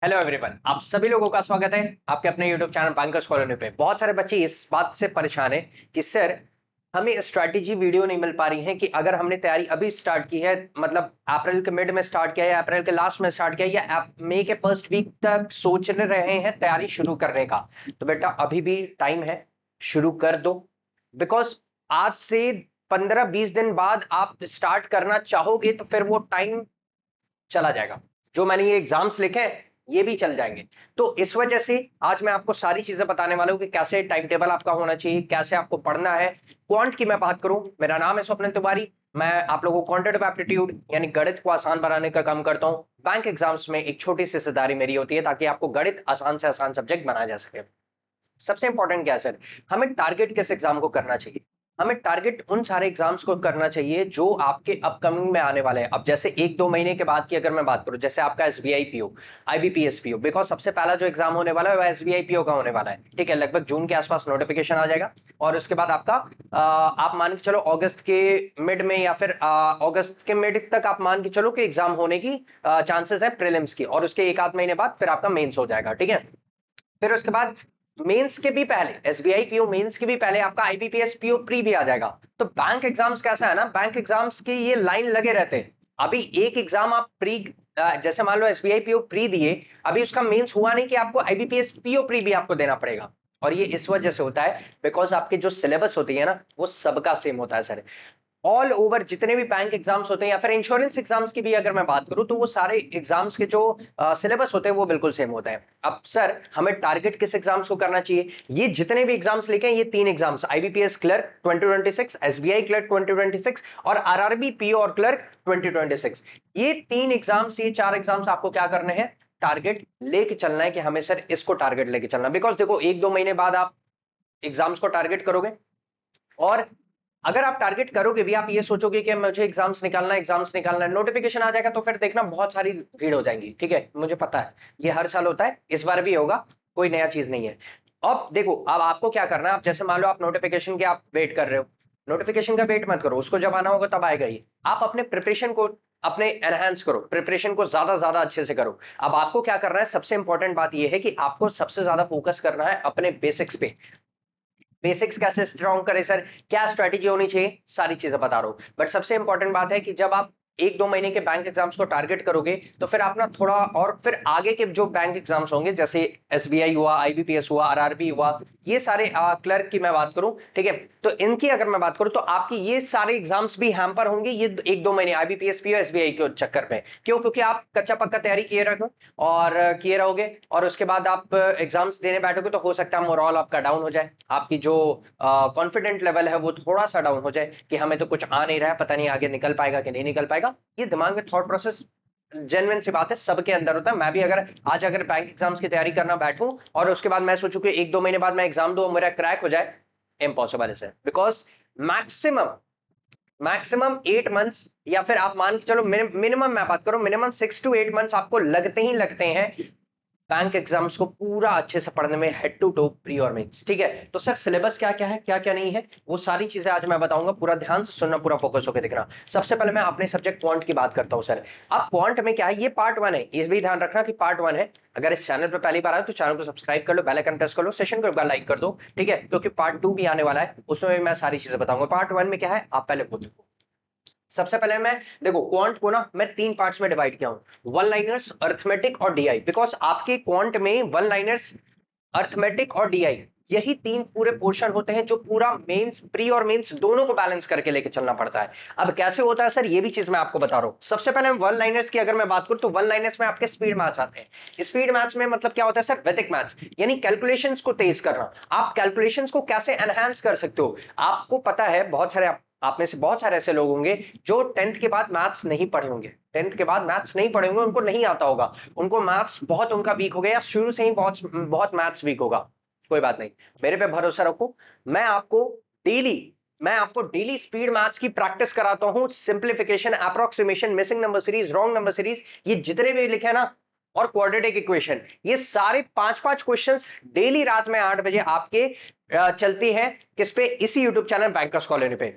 Hello everyone, आप सभी लोगों का स्वागत है आपके अपने यूट्यूब चैनल बैंकर्स कॉलोनी पे। बहुत सारे बच्चे इस बात से परेशान है कि सर हमें स्ट्रैटेजी वीडियो नहीं मिल पा रही है कि अगर हमने तैयारी अभी स्टार्ट की है, मतलब अप्रैल के मिड में स्टार्ट किया है या अप्रैल के लास्ट में स्टार्ट किया है या मई के फर्स्ट वीक तक सोच रहे हैं तैयारी शुरू करने का, तो बेटा अभी भी टाइम है, शुरू कर दो। बिकॉज आज से 15-20 दिन बाद आप स्टार्ट करना चाहोगे तो फिर वो टाइम चला जाएगा। जो मैंने ये एग्जाम्स लिखे हैं ये भी चल जाएंगे। तो इस वजह से आज मैं आपको सारी चीजें बताने वाला हूं कि कैसे टाइम टेबल आपका होना चाहिए, कैसे आपको पढ़ना है। क्वांट की मैं बात करूं, मेरा नाम है स्वप्निल तिवारी। मैं आप लोगों को क्वांटिटेटिव एप्टीट्यूड यानी गणित को आसान बनाने का काम करता हूं। बैंक एग्जाम्स में एक छोटी सी हिस्सेदारी मेरी होती है ताकि आपको गणित आसान से आसान सब्जेक्ट बनाया जा सके। सबसे इंपॉर्टेंट क्या है सर, हमें टारगेट किस एग्जाम को करना चाहिए? हमें टारगेट उन सारे एग्जाम्स को करना चाहिए जो आपके अपकमिंग में आने वाले हैं। अब जैसे 1-2 महीने के बाद की अगर मैं बात करूं, जैसे आपका SBI PO, IBPS PO, because सबसे पहला जो एग्जाम होने वाला है वह एसबीआई पीओ का होने वाला है। ठीक है, लगभग जून के आसपास नोटिफिकेशन आ जाएगा और उसके बाद आपका आप मान के चलो अगस्त के मिड में या फिर अगस्त के मिड तक आप मान के चलो कि एग्जाम होने की चांसेस है प्रीलिम्स की, और उसके एक आध महीने बाद फिर आपका मेंस हो जाएगा। ठीक है, फिर उसके बाद मेंस के भी पहले, एसबीआई पीओ मेंस के भी पहले आपका आईबीपीएस पीओ प्री भी आ जाएगा। तो बैंक एग्जाम्स कैसा है ना, बैंक एग्जाम्स की ये लाइन लगे रहते हैं। अभी एक एग्जाम आप प्री, जैसे मान लो एसबीआई पीओ प्री दिए, अभी उसका मेंस हुआ नहीं कि आपको आईबीपीएस पीओ प्री भी आपको देना पड़ेगा। और ये इस वजह से होता है बिकॉज आपके जो सिलेबस होती है ना वो सबका सेम होता है सर। ऑल ओवर जितने भी बैंक एग्जाम्स होते हैं या फिर इंश्योरेंस एग्जाम्स की भी अगर मैं बात करूं तो वो सारे एग्जाम्स के जो सिलेबस होते हैं वो बिल्कुल सेम होते हैं। अब सर हमें टारगेट किस एग्जाम्स को करना चाहिए? ये जितने भी एग्जाम्स लिखे हैं ये तीन exams, IBPS clerk 2026, SBI clerk 2026 और आरआरबी पीओ और क्लर्क 2026, ये तीन एग्जाम्स, ये चार एग्जाम्स आपको क्या करने हैं, टारगेट लेके चलना है कि हमें सर इसको टारगेट लेके चलना। बिकॉज देखो 1-2 महीने बाद आप एग्जाम्स को टारगेट करोगे, और अगर आप टारगेट करोगे भी, आप ये सोचोगे कि मुझे एग्जाम्स निकालना है, नोटिफिकेशन आ जाएगा तो फिर देखना बहुत सारी भीड़ हो जाएगी। ठीक है, मुझे पता है ये हर साल होता है, इस बार भी होगा, कोई नया चीज नहीं है। अब देखो, अब आपको क्या करना है, आप जैसे मान लो आप नोटिफिकेशन के आप वेट कर रहे हो, नोटिफिकेशन का वेट मत करो, उसको जब आना होगा तब आएगा ही। आप अपने प्रिपरेशन को अपने एनहांस करो, प्रिपरेशन को ज्यादा ज्यादा अच्छे से करो। अब आपको क्या करना है, सबसे इंपॉर्टेंट बात यह है कि आपको सबसे ज्यादा फोकस करना है अपने बेसिक्स पे। बेसिक्स कैसे स्ट्रॉन्ग करें सर, क्या स्ट्रेटेजी होनी चाहिए, सारी चीजें बता रहा हूं। बट सबसे इंपॉर्टेंट बात है कि जब आप 1-2 महीने के बैंक एग्जाम्स को टारगेट करोगे तो फिर आप ना थोड़ा, और फिर आगे के जो बैंक एग्जाम्स होंगे जैसे एसबीआई हुआ, आईबीपीएस हुआ, आरआरबी हुआ, ये सारे क्लर्क की मैं बात करूं, ठीक है, तो इनकी अगर मैं बात करूं तो आपकी ये सारे एग्जाम्स भी हैम्पर होंगे ये 1-2 महीने आईबीपीएस पीओ एसबीआई के चक्कर में। क्यों? क्योंकि आप कच्चा पक्का तैयारी किए रखो और किए रहोगे, और उसके बाद आप एग्जाम्स देने बैठोगे तो हो सकता है मोरल आपका डाउन हो जाए, आपकी जो कॉन्फिडेंट लेवल है वो थोड़ा सा डाउन हो जाए कि हमें तो कुछ आ नहीं रहा है, पता नहीं आगे निकल पाएगा कि नहीं निकल पाएगा। ये दिमाग में थॉट प्रोसेस जेन्युइन सी बात है, सबके अंदर होता है। मैं भी अगर आज अगर बैंक एग्जाम्स की तैयारी करना बैठूं और उसके बाद मैं सोचूं कि 1-2 महीने बाद मैं एग्जाम दूं मेरा क्रैक हो जाए, इम्पॉसिबल है sir. Because maximum maximum 8 months, या फिर आप मान के चलो मिनिमम मैं बात करूं, मिनिमम 6 to 8 मंथ्स आपको लगते ही लगते हैं बैंक एग्जाम्स को पूरा अच्छे से पढ़ने में, हेड टू टो, प्री और मेंस। ठीक है, तो सर सिलेबस क्या क्या है, क्या क्या नहीं है, वो सारी चीजें आज मैं बताऊंगा। पूरा ध्यान से सुनना, पूरा फोकस होकर देखना। सबसे पहले मैं अपने सब्जेक्ट क्वांट की बात करता हूं सर। अब क्वांट में क्या है, ये पार्ट 1 है, ये भी ध्यान रखना कि पार्ट 1 है। अगर इस चैनल पर पहली बार आए तो चैनल को सब्सक्राइब कर लो, बेल आइकन प्रेस कर लो, सेशन को एक बार लाइक कर दो। ठीक है, क्योंकि पार्ट 2 भी आने वाला है, उसमें भी मैं सारी चीजें बताऊंगा। पार्ट 1 में क्या है आप पहले वो देखो। सबसे पहले मैं, देखो क्वांट को ना मैं 3 पार्ट्स में डिवाइड किया हूं, वन लाइनर्स, अर्थमेटिक और डीआई। बिकॉज आपके क्वांट में वन लाइनर्स, अर्थमेटिक और डीआई, यही तीन पूरे पोर्शन होते हैं जो पूरा मेंस, प्री और मेंस दोनों को बैलेंस करके लेके चलना पड़ता है। अब कैसे होता है सर, ये भी चीज मैं आपको बता रहा हूं। सबसे पहले वन लाइनर्स की अगर मैं बात करूं तो वन लाइनर्स में आपके स्पीड मैथ्स आते हैं। स्पीड मैथ्स में मतलब क्या होता है सर, वैदिक मैथ्स, यानी कैलकुलेशंस को तेज करना। आप कैलकुलेशंस को कैसे एनहांस कर सकते हो, आपको पता है, बहुत सारे आप में से बहुत सारे ऐसे लोग होंगे जो 10th के बाद मैथ्स नहीं पढ़े होंगे, 10th के बाद मैथ्स नहीं पढ़े होंगे, उनको नहीं आता होगा, उनको मैथ्स बहुत उनका वीक हो गया, शुरू से ही बहुत बहुत मैथ्स वीक होगा। कोई बात नहीं, मेरे पे भरोसा रखो। मैं आपको डेली मैं आपको डेली स्पीड मैथ्स की प्रैक्टिस कराता हूं, simplification, approximation, missing number series, wrong number series, ये जितने भी लिखे ना, और क्वाड्रेटिक इक्वेशन, ये सारे 5-5 क्वेश्चंस डेली रात में 8 बजे आपके चलती हैं। किस पे? इसी यूट्यूब चैनल बैंकर्स कॉलोनी पे।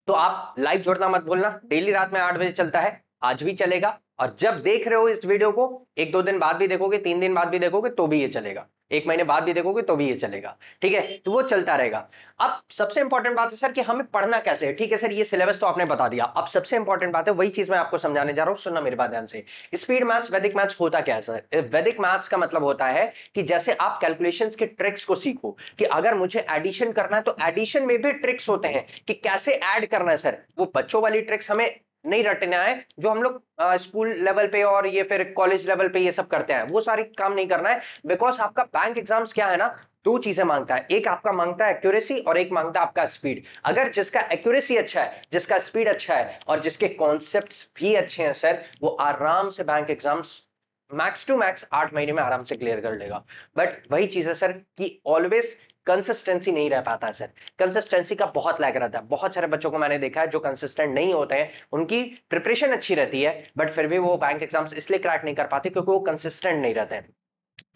तो आप लाइव जुड़ना मत भूलना, डेली रात में 8 बजे चलता है, आज भी चलेगा, और जब देख रहे हो इस वीडियो को, 1-2 दिन बाद भी देखोगे, 3 दिन बाद भी देखोगे तो भी ये चलेगा, 1 महीने बाद भी देखोगे तो भी ये चलेगा, ठीक है, तो वो चलता रहेगा। अब सबसे इंपॉर्टेंट बात है सर कि हमें पढ़ना कैसे है, ठीक है सर, ये सिलेबस तो आपने बता दिया, अब सबसे इंपॉर्टेंट बात है वही चीज मैं आपको समझाने जा रहा हूं, सुनना मेरी बात ध्यान से। स्पीड मैथ्स, वैदिक मैथ्स होता क्या है सर? वैदिक मैथ्स का मतलब होता है कि जैसे आप कैलकुलेशंस के ट्रिक्स को सीखो, कि अगर मुझे एडिशन करना है तो एडिशन में भी ट्रिक्स होते हैं कि कैसे ऐड करना है सर, वो बच्चों वाली ट्रिक्स हमें नहीं रटना है जो हम लोग स्कूल लेवल पे और ये फिर कॉलेज लेवल पे ये सब करते हैं, वो सारी काम नहीं करना है। बिकॉज आपका बैंक एग्जाम्स क्या है ना, 2 चीजें मांगता है, एक आपका मांगता है एक्यूरेसी और एक मांगता है आपका स्पीड। अगर जिसका एक्यूरेसी अच्छा है, जिसका स्पीड अच्छा है और जिसके कॉन्सेप्ट्स भी अच्छे हैं सर, वो आराम से bank exams max to max 8 महीने में आराम से क्लियर कर लेगा। बट वही चीज है सर कि ऑलवेज कंसिस्टेंसी नहीं रह पाता है सर, कंसिस्टेंसी का बहुत लैग रहता है। बहुत सारे बच्चों को मैंने देखा है जो कंसिस्टेंट नहीं होते हैं, उनकी प्रिपरेशन अच्छी रहती है बट फिर भी वो बैंक एग्जाम्स इसलिए क्रैक नहीं कर पाते क्योंकि वो कंसिस्टेंट नहीं रहते हैं।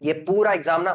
ये पूरा एग्जाम ना,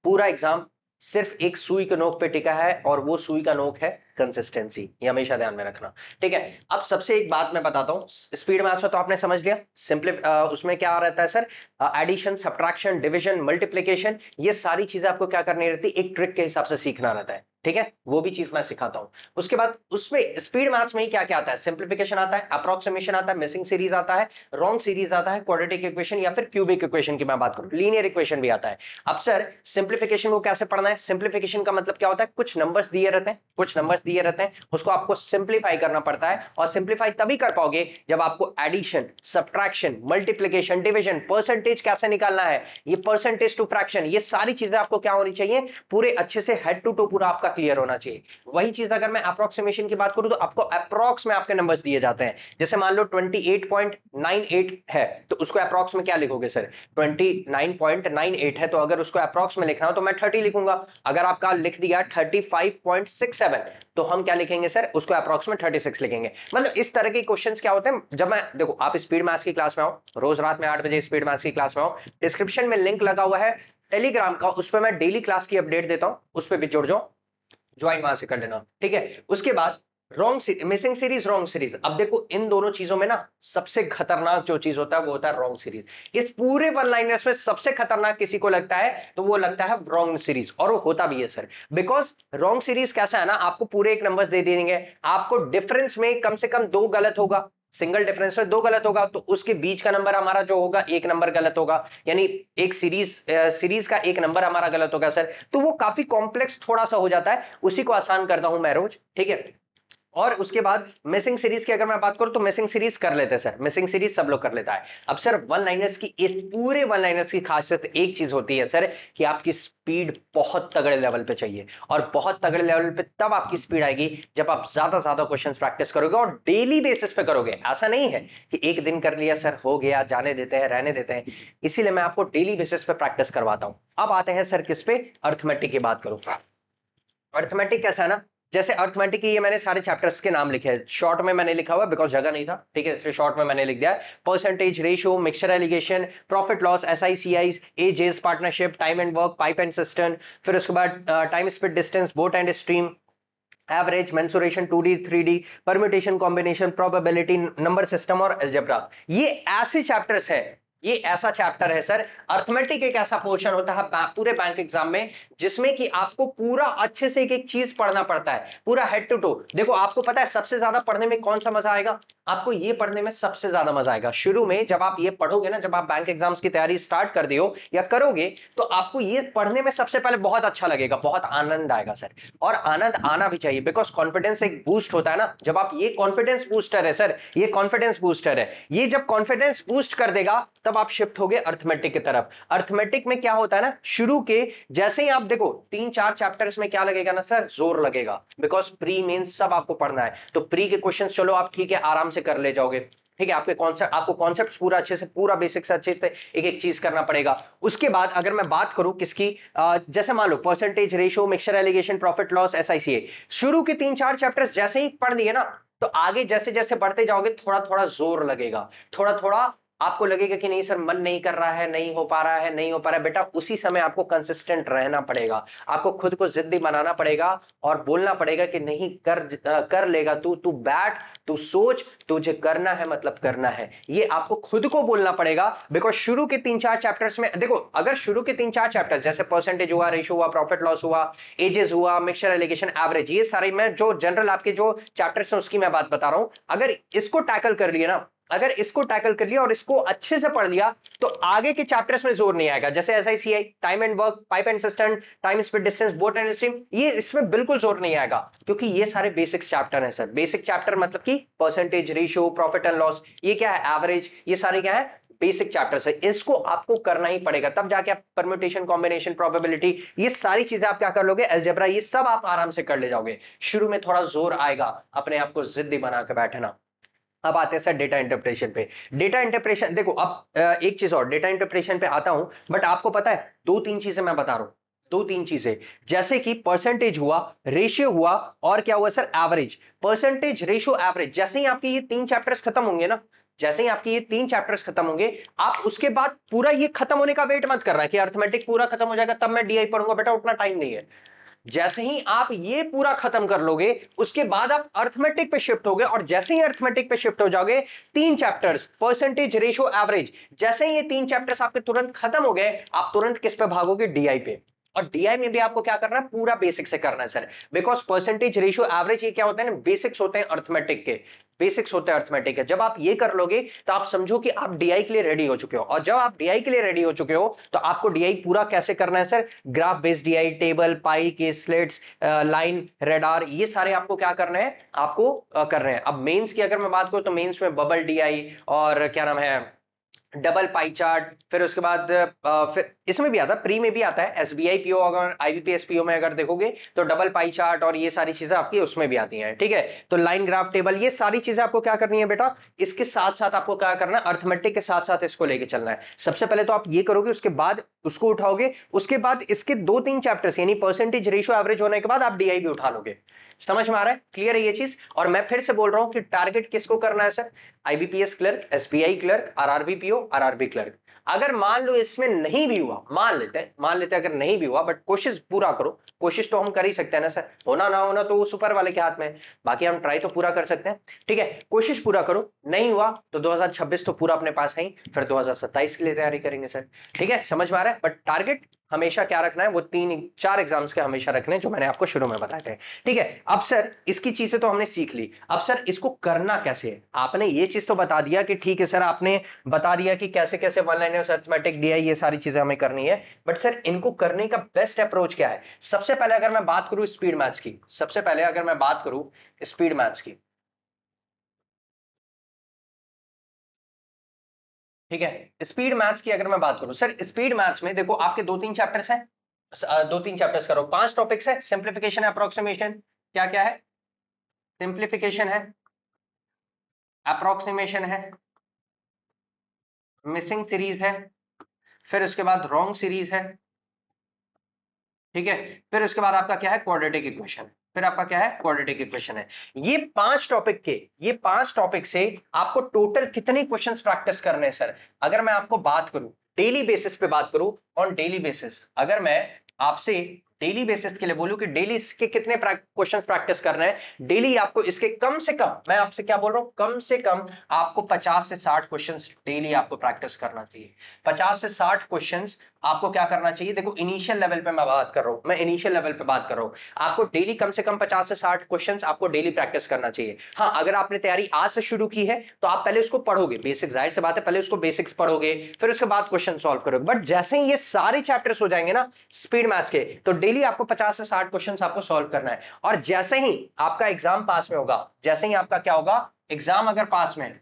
पूरा एग्जाम सिर्फ एक सुई के नोक पे टिका है और वो सुई का नोक है कंसिस्टेंसी, ये हमेशा ध्यान में रखना, ठीक है। अब सबसे एक बात मैं बताता हूं, स्पीड मैथ्स में तो आपने समझ लिया, सिंपली उसमें क्या रहता है sir, addition, subtraction, division, multiplication, ये सारी चीजें आपको क्या करनी रहती है, एक ट्रिक के हिसाब से सीखना रहता है, ठीक है, वो भी चीज मैं सिखाता हूं। उसके बाद उसमें स्पीड मैथ्स में ही क्या क्या आता है, सिंप्लीफिकेशन आता है, अप्रोक्सीमेशन आता है, मिसिंग सीरीज आता है, रॉन्ग सीरीज आता है, क्वाड्रेटिक इक्वेशन या फिर क्यूबिक इक्वेशन की मैं बात करूं, लीनियर इक्वेशन भी आता है। अब सर सिंप्लीफिकेशन को कैसे पढ़ना है, सिंप्लीफिकेशन का मतलब क्या होता है, कुछ नंबर्स दिए रहते हैं, कुछ नंबर्स दिए रहते हैं, उसको आपको सिंप्लीफाई करना पड़ता है, और सिंप्लीफाई तभी कर पाओगे जब आपको addition, subtraction, multiplication, division, percentage कैसे निकालना है, ये परसेंटेज टू फ्रैक्शन, ये सारी चीजें आपको क्या होनी चाहिए, पूरे अच्छे से हेड टू टू पूरा आपका क्लियर होना चाहिए। वही चीज अगर मैं अप्रोक्सीमेशन की बात करूं तो आपको अप्रोक्स में आपके नंबर्स दिए जाते हैं, जैसे मान लो 28.98 है तो उसको अप्रोक्स में क्या लिखोगे सर, 29.98 है तो अगर उसको अप्रोक्स में लिखना हो तो मैं 30 लिखूंगा। अगर आपका लिख दिया 35.67 तो हम क्या लिखेंगे सर, उसको अप्रोक्स में 36 लिखेंगे। मतलब इस तरह के क्वेश्चंस क्या होते हैं, जब मैं देखो आप स्पीड मैथ्स की क्लास में आओ, रोज रात में 8 बजे स्पीड मैथ्स की क्लास में आओ, डिस्क्रिप्शन में लिंक लगा हुआ है टेलीग्राम का, उस पर मैं डेली क्लास की अपडेट देता हूं, उस पर भी जुड़ जाओ, ज्वाइन वहां से कर लेना, ठीक है। उसके बाद wrong, missing series, wrong series, अब देखो इन दोनों चीजों में ना सबसे खतरनाक जो चीज होता है वो होता है रॉन्ग सीरीज। इस पूरे वन लाइनर्स में सबसे खतरनाक किसी को लगता है तो वो लगता है रॉन्ग सीरीज, और वो होता भी है सर, बिकॉज रॉन्ग सीरीज कैसा है ना, आपको पूरे एक नंबर्स दे देंगे, आपको डिफरेंस में कम से कम 2 गलत होगा, सिंगल डिफरेंस में 2 गलत होगा तो उसके बीच का नंबर हमारा जो होगा 1 नंबर गलत होगा, यानी एक सीरीज का 1 नंबर हमारा गलत होगा सर। तो वो काफी कॉम्प्लेक्स थोड़ा सा हो जाता है, उसी को आसान करता हूं मैं रोज, ठीक है। और उसके बाद मिसिंग सीरीज की अगर मैं बात करूं तो मिसिंग सीरीज कर लेते हैं सर, मिसिंग सीरीज सब लोग कर लेता है। अब सर वन लाइनर्स की, इस पूरे वन लाइनर्स की खासियत एक चीज होती है सर कि आपकी स्पीड बहुत तगड़े लेवल पे चाहिए, और बहुत तगड़े लेवल पे तब आपकी स्पीड आएगी जब आप ज्यादा ज्यादा क्वेश्चंस प्रैक्टिस करोगे और डेली बेसिस पे करोगे। ऐसा नहीं है कि एक दिन कर लिया सर हो गया, जाने देते हैं, रहने देते हैं, इसीलिए मैं आपको डेली बेसिस पे प्रैक्टिस करवाता हूं। अब आते हैं सर किस पे, अर्थमेटिक की बात करूं। अर्थमेटिक कैसा है ना, जैसे अर्थमेटिक की ये मैंने सारे चैप्टर्स के नाम लिखे हैं, शॉर्ट में मैंने लिखा हुआ बिकॉज जगह नहीं था, ठीक है, इसलिए शॉर्ट में मैंने लिख दिया। Percentage, ratio, mixture alligation, profit loss, SICIs, ages, partnership, time and work, pipe and cistern, फिर उसके बाद time speed distance, boat and stream, average, mensuration, 2D 3D, permutation, combination, probability, number system और algebra. ये ऐसे chapters हैं, ये ऐसा chapter है सर, अर्थमेटिक एक ऐसा पोर्शन होता है पूरे बैंक एग्जाम में जिसमें कि आपको पूरा अच्छे से एक एक चीज पढ़ना पड़ता है, पूरा हेड टू टू। देखो आपको पता है सबसे ज्यादा पढ़ने में कौन सा मजा आएगा, आपको ये पढ़ने में सबसे ज्यादा मजा आएगा शुरू में, जब आप ये पढ़ोगे ना, जब आप बैंक एग्जाम्स की तैयारी स्टार्ट कर दियो या करोगे तो आपको ये पढ़ने में सबसे पहले बहुत अच्छा लगेगा, बहुत आनंद आएगा सर, और आनंद आना भी चाहिए बिकॉज कॉन्फिडेंस एक बूस्ट होता है ना, जब आप, ये कॉन्फिडेंस बूस्टर है सर, ये कॉन्फिडेंस बूस्टर है, ये जब कॉन्फिडेंस बूस्ट कर देगा तब आप शिफ्ट होगे अर्थमेटिक की तरफ। अर्थमेटिक में क्या होता है ना, शुरू के जैसे ही आप देखो 3-4 चैप्टर्स में क्या लगेगा ना सर, जोर लगेगा, बिकॉज प्री मेंस सब आपको पढ़ना है, तो प्री के क्वेश्चंस चलो आप ठीक है आराम से कर ले जाओगे, ठीक है, आपको कॉन्सेप्ट्स पूरा अच्छे से, पूरा बेसिक से अच्छे से एक एक चीज करना पड़ेगा। उसके बाद अगर मैं बात करूं किसकी, जैसे मान लो percentage, ratio, mixture alligation, profit loss, SICA, शुरू के 3-4 चैप्टर्स जैसे ही पढ़ दिए ना तो आगे जैसे जैसे बढ़ते जाओगे थोड़ा थोड़ा जोर लगेगा, थोड़ा थोड़ा आपको लगेगा कि नहीं सर मन नहीं कर रहा है, नहीं हो पा रहा है, नहीं हो पा रहा है, बेटा उसी समय आपको कंसिस्टेंट रहना पड़ेगा, आपको खुद को जिद्दी बनाना पड़ेगा और बोलना पड़ेगा कि नहीं कर लेगा तू, तू बैठ, तू सोच, तुझे करना है मतलब करना है, ये आपको खुद को बोलना पड़ेगा। बिकॉज शुरू के 3-4 चैप्टर्स में देखो, अगर शुरू के 3-4 चैप्टर्स जैसे परसेंटेज हुआ, रेशियो हुआ, प्रॉफिट लॉस हुआ, एजेस हुआ, मिक्सचर एलिगेशन, एवरेज, ये सारे मैं जो जनरल आपके जो चैप्टर्स हैं उसकी मैं बात बता रहा हूं, अगर इसको टैकल कर लिए ना, अगर इसको टैकल कर लिया और इसको अच्छे से पढ़ लिया तो आगे के चैप्टर्स में जोर नहीं आएगा। जैसे SICI, time and work, pipe and cistern, time speed distance, boat and stream, ये इसमें बिल्कुल जोर नहीं आएगा क्योंकि ये सारे बेसिक चैप्टर हैं सर। बेसिक चैप्टर मतलब कि percentage, ratio, profit and loss, ये क्या है, एवरेज, ये सारे क्या है, बेसिक चैप्टर्स है। इसको आपको करना ही पड़ेगा, तब जाके आप परम्यूटेशन, कॉम्बिनेशन, प्रोबेबिलिटी, ये सारी चीजें आप क्या कर लोगे, अलजेब्रा, ये सब आप आराम से कर ले जाओगे। शुरू में थोड़ा जोर आएगा, अपने आप को जिद्दी बना के बैठना। अब आते हैं सर डेटा इंटरप्रिटेशन पे। डेटा इंटरप्रिटेशन देखो, अब एक चीज और, डेटा इंटरप्रिटेशन पे आता हूं, बट आपको पता है 2-3 चीजें मैं बता रहा हूं, 2-3 चीजें, जैसे कि परसेंटेज हुआ, रेशियो हुआ, और क्या हुआ sir, average. Percentage, ratio, average, जैसे ही आपके ये 3 चैप्टर्स खत्म होंगे ना, जैसे ही आपके ये 3 चैप्टर्स खत्म होंगे, आप उसके बाद पूरा ये खत्म होने का वेट मत करना है कि अर्थमेटिक पूरा खत्म हो जाएगा तब मैं डीआई पढ़ूंगा, बेटा उतना टाइम नहीं है। जैसे ही आप ये पूरा खत्म कर लोगे उसके बाद आप अर्थमेटिक पे शिफ्ट होगे, और जैसे ही अर्थमेटिक पे शिफ्ट हो जाओगे, 3 चैप्टर्स परसेंटेज, रेशियो, एवरेज, जैसे ही ये 3 चैप्टर्स आपके तुरंत खत्म हो गए, आप तुरंत किस पे भागोगे, डीआई पे। और डीआई में भी आपको क्या करना है, पूरा बेसिक से करना है sir. Because percentage, ratio, average, ये क्या होते हैं ना, बेसिक्स होते हैं अर्थमेटिक के, बेसिक्स होते हैं अर्थमेटिक है। जब आप ये कर लोगे तो आप समझो कि आप डीआई के लिए रेडी हो चुके हो, और जब आप डीआई के लिए रेडी हो चुके हो तो आपको डीआई पूरा कैसे करना है sir, graph based DI, table, pie, caselets, line, radar, ये सारे आपको क्या करना है, आपको करना है। अब मेंस की अगर मैं बात करूं तो मेंस में बबल डीआई, और क्या नाम है, डबल पाई चार्ट, फिर उसके बाद फिर इसमें भी आता है, प्री में भी आता है, एसबीआई पीओ, अगर आईबीपीएस पीओ में अगर देखोगे तो डबल पाई चार्ट और ये सारी चीजें आपकी उसमें भी आती हैं, ठीक है। तो लाइन, ग्राफ, टेबल, ये सारी चीजें आपको क्या करनी है बेटा, इसके साथ साथ आपको क्या करना है, अर्थमेटिक के साथ साथ इसको लेके चलना है। सबसे पहले तो आप ये करोगे, उसके बाद उसको उठाओगे, उसके बाद इसके 2-3 चैप्टर्स यानी परसेंटेज, रेशियो, एवरेज होने के बाद आप डीआई भी उठा लोगे। समझ में आ रहा है, क्लियर है ये चीज। और मैं फिर से बोल रहा हूं कि टारगेट किसको करना है sir, IBPS clerk, SBI clerk, RRB PO, RRB clerk. अगर मान लो इसमें नहीं भी हुआ, मान लेते हैं अगर नहीं भी हुआ, बट कोशिश पूरा करो, कोशिश तो हम कर ही सकते हैं ना सर, होना ना होना तो उस ऊपर वाले के हाथ में है, बाकी हम ट्राई तो पूरा कर सकते हैं, ठीक है। कोशिश पूरा करो, नहीं हुआ तो 2026 तो पूरा अपने पास है ही, फिर 2027 के लिए तैयारी करेंगे सर, ठीक है। समझ में आ रहा है, बट टारगेट हमेशा क्या रखना है, वो 3-4 एग्जाम्स के हमेशा रखने जो मैंने आपको शुरू में बताए थे, ठीक है। अब सर इसकी चीजें तो हमने सीख ली, अब सर इसको करना कैसे है, आपने ये चीज तो बता दिया कि ठीक है सर, आपने बता दिया कि कैसे कैसे वन लाइनर्स, अरिथमेटिक, डीआई, ये सारी चीजें हमें करनी है, बट सर इनको करने का बेस्ट अप्रोच क्या है। सबसे पहले अगर मैं बात करूं स्पीड मैथ्स की, सबसे पहले अगर मैं बात करूं स्पीड मैथ्स की, ठीक है, स्पीड मैथ्स की अगर मैं बात करूं सर, स्पीड मैथ्स में देखो आपके 2-3 चैप्टर्स हैं, 2-3 चैप्टर्स करो, 5 टॉपिक्स है, सिंप्लीफिकेशन, अप्रोक्सीमेशन, क्या क्या है, सिंप्लीफिकेशन है, अप्रोक्सीमेशन है, मिसिंग सीरीज है, फिर उसके बाद रॉन्ग सीरीज है, ठीक है, फिर उसके बाद आपका क्या है, क्वाड्रेटिक इक्वेशन, फिर आपका क्या है, क्वाड्रेटिक इक्वेशन है। ये 5 टॉपिक के, ये 5 टॉपिक से आपको टोटल कितने क्वेश्चंस प्रैक्टिस करने हैं सर। अगर मैं आपको बात करूं डेली बेसिस पे बात करूं, ऑन डेली बेसिस अगर मैं आपसे डेली बेसिस के लिए बोलूं कि डेली इसके कितने क्वेश्चन प्रैक्टिस करना है, डेली आपको इसके कम से कम, मैं आपसे क्या बोल रहा हूं, कम से कम आपको 50 से 60 क्वेश्चंस डेली आपको प्रैक्टिस करना चाहिए। 50 से 60 क्वेश्चंस आपको क्या करना चाहिए, देखो इनिशियल लेवल पे मैं बात कर रहा हूं, मैं इनिशियल लेवल पे बात कर रहा हूं, आपको डेली कम से कम 50 से 60 क्वेश्चंस आपको डेली प्रैक्टिस करना चाहिए। हाँ, अगर आपने तैयारी आज से शुरू की है तो आप पहले उसको पढ़ोगे, बेसिक, जाहिर सी बात है, पहले उसको बेसिक्स पढ़ोगे, फिर उसके बाद क्वेश्चन सॉल्व करोगे। बट जैसे ही ये सारे चैप्टर्स हो जाएंगे ना स्पीड मैथ्स के, तो डेली आपको 50 से 60 क्वेश्चंस आपको सॉल्व करना है। और जैसे ही आपका एग्जाम पास में होगा, जैसे ही आपका क्या होगा, एग्जाम अगर पास में है,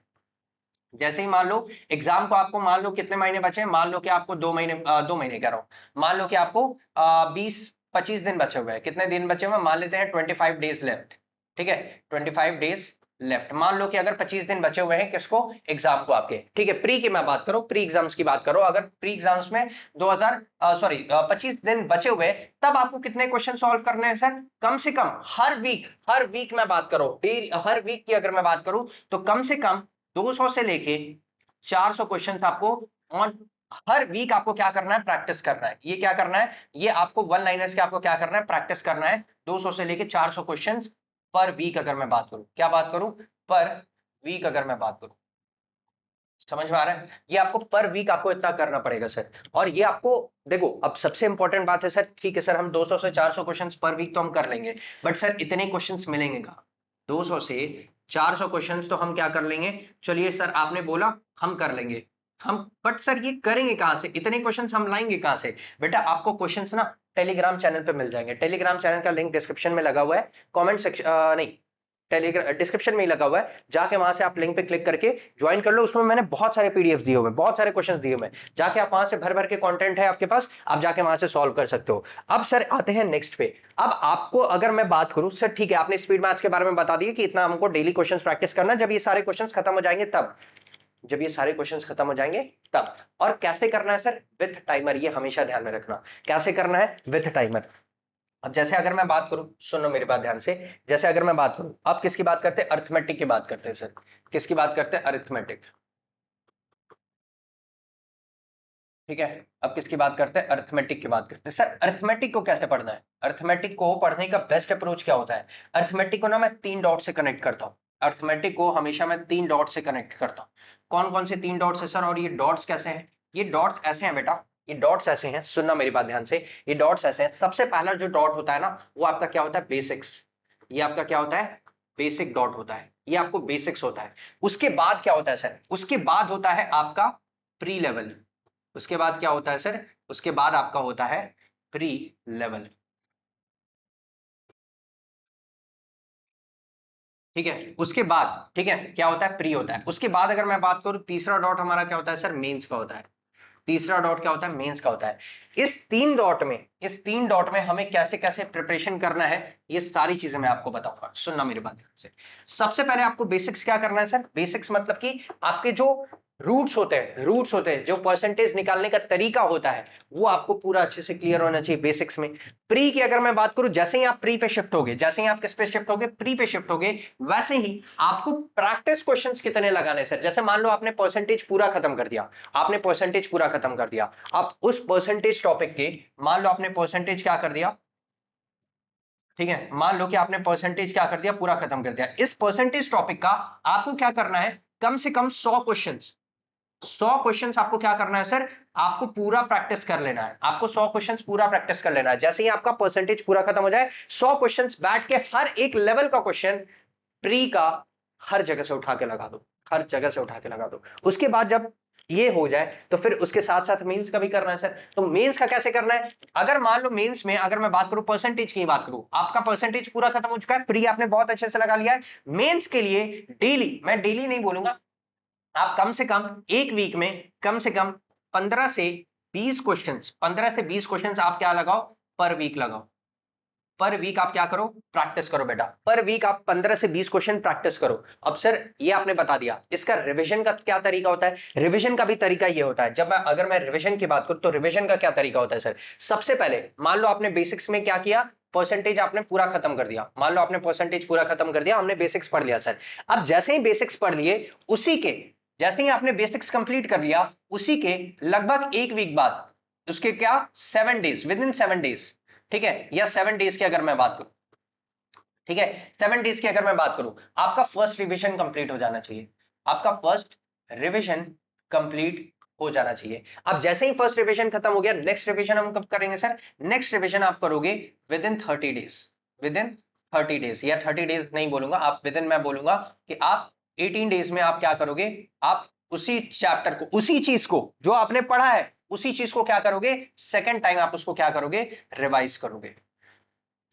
जैसे ही मान लो एग्जाम को आपको, मान लो कितने महीने बचे हैं, मान लो कि आपको 2 महीने, 2 महीने कह रहा हूं, मान लो कि आपको 20-25 दिन बचे हुए हैं, कितने दिन बचे हुए हैं, मान लेते हैं 25 डेज लेफ्ट, ठीक है, 25 डेज लेफ्ट, मान लो कि अगर 25 दिन बचे हुए हैं किसको, एग्जाम को आपके, ठीक है। प्री की मैं बात करूं, प्री एग्जाम्स की बात करो, अगर प्री एग्जाम्स में 25 दिन बचे हुए, तब आपको कितने क्वेश्चन सॉल्व करने हैं सर, कम से कम हर वीक मैं बात करूं, हर वीक की अगर मैं बात करूं तो कम से कम 200 से लेके 400 क्वेश्चंस आपको ऑन हर वीक आपको क्या करना है, प्रैक्टिस करना है। ये क्या करना है, ये आपको वन लाइनर्स के आपको क्या करना है, प्रैक्टिस करना है। 200 से लेके 400 क्वेश्चंस पर वीक अगर मैं बात करूं, क्या बात करूं, पर वीक अगर मैं बात करूं, समझ में आ रहा है? ये आपको पर वीक आपको इतना करना पड़ेगा सर। और ये आपको देखो, अब सबसे इंपॉर्टेंट बात है सर, ठीक है सर हम 200 से 400 क्वेश्चंस पर वीक तो हम कर लेंगे, बट सर इतने क्वेश्चंस मिलेंगे कहां? 200 से 400 क्वेश्चंस तो हम क्या कर लेंगे, चलिए सर आपने बोला हम कर लेंगे हम, बट सर ये करेंगे कहां से, इतने क्वेश्चंस हम लाएंगे कहां से? बेटा आपको क्वेश्चंस ना टेलीग्राम चैनल पे मिल जाएंगे। टेलीग्राम चैनल का लिंक डिस्क्रिप्शन में लगा हुआ है, कमेंट सेक्शन नहीं, टेलीग्राम डिस्क्रिप्शन में ही लगा हुआ है, जाके वहां से आप लिंक पे क्लिक करके ज्वाइन कर लो। उसमें मैंने बहुत सारे पीडीएफ दिए हुए हैं, बहुत सारे क्वेश्चंस दिए हुए हैं, जाके आप वहां से भर भर के कंटेंट है आपके पास, आप जाके वहां से सॉल्व कर सकते हो। अब सर आते हैं नेक्स्ट पे। अब आपको अगर मैं बात करूं सर, ठीक है आपने स्पीड मैथ्स के बारे में बता दिया कि इतना हमको डेली क्वेश्चंस प्रैक्टिस करना है, जब ये सारे क्वेश्चंस खत्म हो जाएंगे तब, जब ये सारे क्वेश्चंस खत्म हो जाएंगे तब। और कैसे करना है सर, विथ टाइमर, ये हमेशा ध्यान में रखना, कैसे करना है, विथ टाइमर। अब जैसे अगर मैं बात करूं, सुनो मेरी बात ध्यान से, जैसे अगर मैं बात करूं, अब किसकी बात करते हैं, अरिथमेटिक की बात करते हैं सर, किसकी बात करते हैं, अरिथमेटिक, ठीक है। अब किसकी बात करते हैं, अरिथमेटिक की बात करते हैं। सर अरिथमेटिक को कैसे पढ़ना है, अरिथमेटिक को पढ़ने का बेस्ट अप्रोच क्या होता है? अरिथमेटिक को ना मैं 3 डॉट से कनेक्ट करता हूं, अरिथमेटिक को हमेशा मैं 3 डॉट से कनेक्ट करता हूं। कौन कौन से 3 डॉट्स है सर, और ये डॉट्स कैसे हैं? ये डॉट्स ऐसे हैं बेटा, ये डॉट्स ऐसे हैं, सुनना मेरी बात ध्यान से, ये डॉट्स ऐसे हैं। सबसे पहला जो डॉट होता है ना, वो आपका क्या होता है, बेसिक्स। ये आपका क्या होता है, बेसिक डॉट होता है, ये आपको बेसिक्स होता है। उसके बाद क्या होता है सर, उसके बाद होता है आपका प्री लेवल। उसके बाद क्या होता है सर, उसके बाद आपका होता है प्री लेवल, ठीक है। उसके बाद ठीक है क्या होता है, प्री होता है। उसके बाद अगर मैं बात करूं, तीसरा डॉट हमारा क्या होता है सर, मेंस का होता है। तीसरा डॉट क्या होता है, मेंस का होता है। इस तीन डॉट में हमें कैसे कैसे प्रिपरेशन करना है, ये सारी चीजें मैं आपको बताऊंगा, सुनना मेरी बात ध्यान से। सबसे पहले आपको बेसिक्स क्या करना है सर, बेसिक्स मतलब कि आपके जो रूट्स होते हैं, जो परसेंटेज निकालने का तरीका होता है, वो आपको पूरा अच्छे से क्लियर होना चाहिए बेसिक्स में। प्री की अगर मैं बात करूं, जैसे ही आप प्री पे शिफ्ट होगे, जैसे ही आप किस पे शिफ्ट होगे, प्री पे शिफ्ट होगे, वैसे ही आपको प्रैक्टिस क्वेश्चंस कितने लगाने सर। जैसे मान लो आपने परसेंटेज पूरा खत्म कर दिया, आपने परसेंटेज पूरा खत्म कर दिया, आप उस परसेंटेज टॉपिक के, मान लो आपने परसेंटेज क्या कर दिया, ठीक है, मान लो कि आपने परसेंटेज क्या कर दिया, पूरा खत्म कर दिया। इस परसेंटेज टॉपिक का आपको क्या करना है, कम से कम 100 क्वेश्चंस, 100 क्वेश्चंस आपको क्या करना है सर, आपको पूरा प्रैक्टिस कर लेना है। आपको 100 क्वेश्चंस पूरा प्रैक्टिस कर लेना है। जैसे ही आपका परसेंटेज पूरा खत्म हो जाए, 100 क्वेश्चंस बैठ के हर एक लेवल का क्वेश्चन प्री का हर जगह से उठा के लगा दो, हर जगह से उठा के लगा दो। उसके बाद जब ये हो जाए, तो फिर उसके साथ साथ मेंस का भी करना है सर। तो मेंस का कैसे करना है, अगर मान लो मेंस में अगर मैं बात करूं, परसेंटेज की बात करूं, आपका परसेंटेज पूरा खत्म हो चुका है, प्री आपने बहुत अच्छे से लगा लिया है। मेंस के लिए डेली, मैं डेली नहीं बोलूंगा, आप कम से कम एक वीक में कम से कम 15 से 20 क्वेश्चंस, 15 से 20 क्वेश्चंस आप क्या लगाओ, पर वीक लगाओ। पर वीक आप क्या करो, प्रैक्टिस करो बेटा। पर वीक आप 15 से 20 क्वेश्चन प्रैक्टिस करो। अब सर ये आपने बता दिया, इसका रिवीजन का क्या तरीका होता है? रिवीजन का भी तरीका ये होता है, जब मैं अगर मैं रिवीजन की बात करूं, तो रिवीजन का क्या तरीका होता है सर? सबसे पहले मान लो आपने बेसिक्स में क्या किया, परसेंटेज आपने पूरा खत्म कर दिया, मान लो आपने परसेंटेज पूरा खत्म कर दिया, हमने बेसिक्स पढ़ लिया सर। अब जैसे ही बेसिक्स पढ़ लिए, उसी के जैसे ही आपने बेसिक्स कंप्लीट कर लिया, उसी के लगभग एक वीक बाद, उसके क्या 7 डेज, विद इन 7 डेज, ठीक है, या 7 डेज की अगर मैं बात करूं, ठीक है, 7 डेज की अगर मैं बात करूं, आपका फर्स्ट रिवीजन कंप्लीट हो जाना चाहिए। आपका फर्स्ट रिवीजन कंप्लीट हो जाना चाहिए। अब जैसे ही फर्स्ट रिवीजन खत्म हो गया, नेक्स्ट रिवीजन हम कब करेंगे सर? नेक्स्ट रिवीजन आप करोगे with in 30 days, with in 30 days, या 30 डेज नहीं बोलूंगा, आप विद इन मैं बोलूंगा कि आप 18 डेज में आप क्या करोगे, आप उसी चैप्टर को, उसी चीज को जो आपने पढ़ा है, उसी चीज को क्या करोगे, सेकेंड टाइम आप उसको क्या करोगे, रिवाइज करोगे।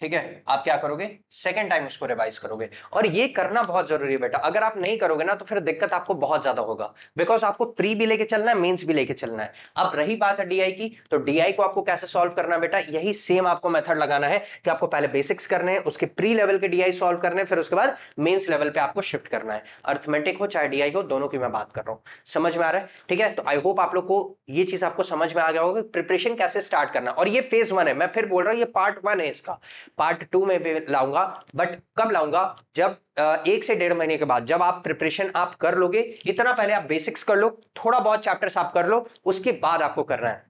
ठीक है, आप क्या करोगे, सेकेंड टाइम उसको रिवाइज करोगे। और ये करना बहुत जरूरी है बेटा, अगर आप नहीं करोगे ना, तो फिर दिक्कत आपको बहुत ज्यादा होगा, बिकॉज आपको प्री भी लेके चलना है, मेंस भी लेके चलना है। अब रही बात है डीआई की, तो डीआई को आपको कैसे सॉल्व करना है बेटा, यही सेम आपको मेथड लगाना है कि आपको पहले बेसिक्स करने हैं, उसके प्री लेवल के डीआई सॉल्व करने हैं, फिर उसके बाद मेंस लेवल पे आपको शिफ्ट करना है। अर्थमेटिक हो चाहे डीआई हो, दोनों की मैं बात कर रहा हूं, समझ में आ रहा है? ठीक है, तो आई होप आप लोग को ये चीज आपको समझ में आ गया होगा, प्रिपरेशन कैसे स्टार्ट करना। और ये फेज 1 है, मैं फिर बोल रहा हूं, ये पार्ट 1 है इसका। पार्ट 2 में भी लाऊंगा, बट कब लाऊंगा, जब 1 से 1.5 महीने के बाद, जब आप प्रिपरेशन आप कर लोगे, इतना पहले आप बेसिक्स कर लो, थोड़ा बहुत चैप्टर्स आप कर लो, उसके बाद आपको करना है।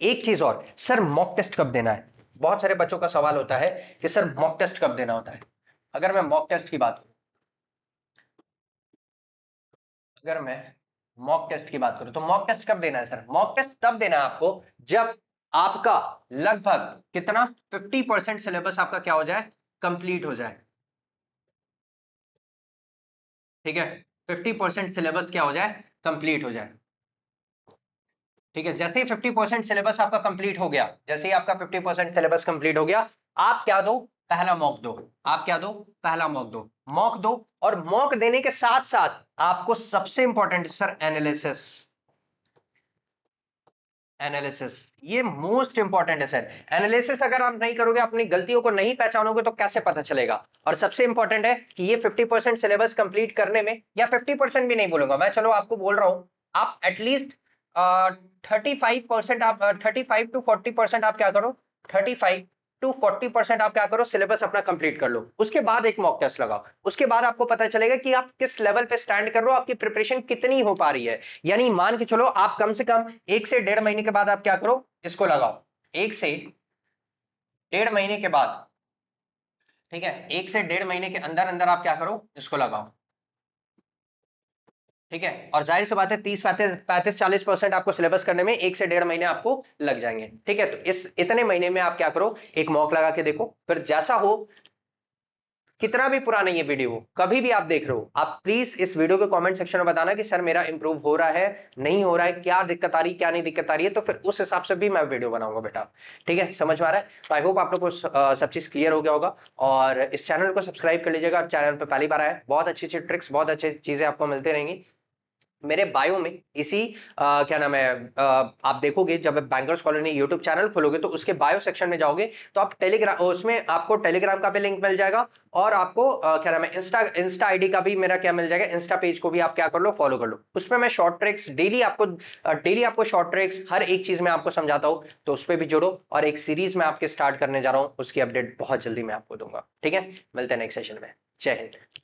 एक चीज और, सर मॉक टेस्ट कब देना है? बहुत सारे बच्चों का सवाल होता है कि सर मॉक टेस्ट कब देना होता है। अगर मैं मॉक टेस्ट की बात करूं, अगर मैं मॉक टेस्ट की बात करूं तो मॉक टेस्ट कब देना है सर? मॉक टेस्ट तब देना है आपको जब आपका लगभग कितना 50% सिलेबस आपका क्या हो जाए, कंप्लीट हो जाए। ठीक है, 50% सिलेबस क्या हो जाए, कंप्लीट हो जाए। ठीक है, जैसे ही 50% सिलेबस आपका कंप्लीट हो गया, जैसे ही आपका 50% सिलेबस कंप्लीट हो गया, आप क्या दो, पहला मॉक दो। आप क्या दो, पहला मॉक दो। मॉक दो, और मॉक देने के साथ साथ आपको सबसे इंपॉर्टेंट सर एनालिसिस, एनालिसिस ये मोस्ट इंपॉर्टेंट है सर। एनालिसिस अगर आप नहीं करोगे, अपनी गलतियों को नहीं पहचानोगे, तो कैसे पता चलेगा? और सबसे इंपॉर्टेंट है कि ये 50% सिलेबस कंप्लीट करने में, या 50% भी नहीं बोलूंगा मैं, चलो आपको बोल रहा हूं, आप एटलीस्ट 35% आप 35 to 40% आप क्या करो, 35 to 40% आप क्या करो, सिलेबस अपना कंप्लीट कर लो। उसके बाद एक मॉक टेस्ट लगाओ, उसके बाद आपको पता चलेगा कि आप किस लेवल पे स्टैंड कर रहे हो, आपकी प्रिपरेशन कितनी हो पा रही है। यानी मान के चलो आप कम से कम 1 से 1.5 महीने के बाद आप क्या करो, इसको लगाओ। 1 से 1.5 महीने के बाद, ठीक है, 1 से 1.5 महीने के अंदर अंदर आप क्या करो, इसको लगाओ। ठीक है, और जाहिर सी बात है 30 35 40% आपको सिलेबस करने में 1 से 1.5 महीने आपको लग जाएंगे। ठीक है, तो इस इतने महीने में आप क्या करो, एक मॉक लगा के देखो, फिर जैसा हो, कितना भी पुराना ये वीडियो हो, कभी भी आप देख रहे हो, आप प्लीज इस वीडियो के कमेंट सेक्शन में बताना कि सर मेरा इंप्रूव हो रहा है, नहीं हो रहा है, क्या दिक्कत आ रही है, क्या नहीं दिक्कत आ रही है, तो फिर उस हिसाब से भी मैं वीडियो बनाऊंगा बेटा। ठीक है, समझ में आ रहा है? तो आई होप आप लोग को सब चीज क्लियर हो गया होगा, और इस चैनल को सब्सक्राइब कर लीजिएगा। चैनल पर पहली बार आया है, बहुत अच्छी अच्छी ट्रिक्स, बहुत अच्छी चीजें आपको मिलती रहेंगी। मेरे बायो में इसी क्या नाम है, आप देखोगे जब बैंकर्स कॉलोनी यूट्यूब चैनल खोलोगे, तो उसके बायो सेक्शन में जाओगे तो आप टेलीग्राम, उसमें आपको टेलीग्राम का भी लिंक मिल जाएगा, और आपको क्या नाम है, इंस्टा आईडी का भी मेरा क्या मिल जाएगा, इंस्टा पेज को भी आप क्या कर लो, फॉलो कर लो। उसमें मैं शॉर्ट ट्रिक्स डेली आपको शॉर्ट ट्रिक्स हर एक चीज में आपको समझाता हूं, तो उस पर भी जुड़ो, और एक सीरीज में आपके स्टार्ट करने जा रहा हूं, उसकी अपडेट बहुत जल्दी मैं आपको दूंगा। ठीक है, मिलते हैं नेक्स्ट सेशन में। जय हिंद।